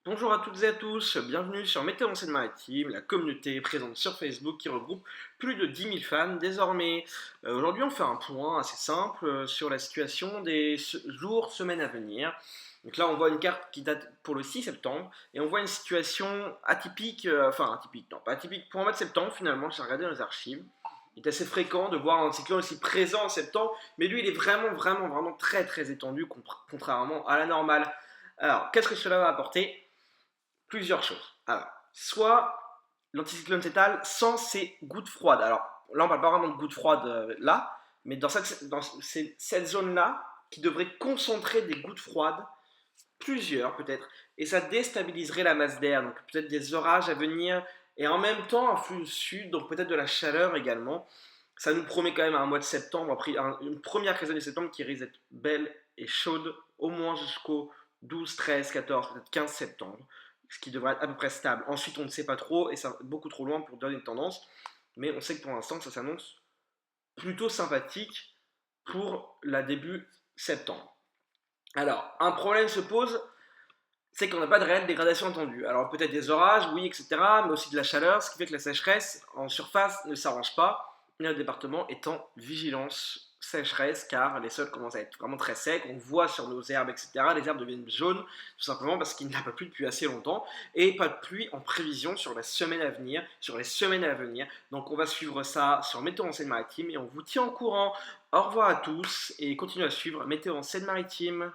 Bonjour à toutes et à tous, bienvenue sur Météo en Seine-Maritime, la communauté présente sur Facebook qui regroupe plus de 10 000 fans désormais. Aujourd'hui, on fait un point assez simple sur la situation des jours, semaines à venir. Donc là, on voit une carte qui date pour le 6 septembre et on voit une situation atypique, enfin atypique, non pas atypique pour le mois de septembre finalement, j'ai regardé dans les archives. Il est assez fréquent de voir un cyclone aussi présent en septembre, mais lui, il est vraiment très très étendu contrairement à la normale. Alors, qu'est-ce que cela va apporter? Plusieurs choses. Alors, soit l'anticyclone s'étale sans ces gouttes froides. Alors, là, on parle pas vraiment de gouttes froides là, mais dans cette zone-là, qui devrait concentrer des gouttes froides, plusieurs peut-être, et ça déstabiliserait la masse d'air, donc peut-être des orages à venir, et en même temps un flux sud, donc peut-être de la chaleur également. Ça nous promet quand même un mois de septembre, une première quinzaine de septembre qui risque d'être belle et chaude, au moins jusqu'au 12, 13, 14, peut-être 15 septembre, ce qui devrait être à peu près stable. Ensuite, on ne sait pas trop, et c'est beaucoup trop loin pour donner une tendance, mais on sait que pour l'instant, ça s'annonce plutôt sympathique pour la début septembre. Alors, un problème se pose, c'est qu'on n'a pas de réelle dégradation attendue. Alors peut-être des orages, oui, etc., mais aussi de la chaleur, ce qui fait que la sécheresse en surface ne s'arrange pas. Et notre département est en vigilance sécheresse, car les sols commencent à être vraiment très secs. On voit sur nos herbes, etc., les herbes deviennent jaunes, tout simplement parce qu'il n'y a pas plu depuis assez longtemps, et pas de pluie en prévision sur la semaine à venir, sur les semaines à venir. Donc on va suivre ça sur Météo en Seine-Maritime, et on vous tient au courant. Au revoir à tous, et continuez à suivre Météo en Seine-Maritime.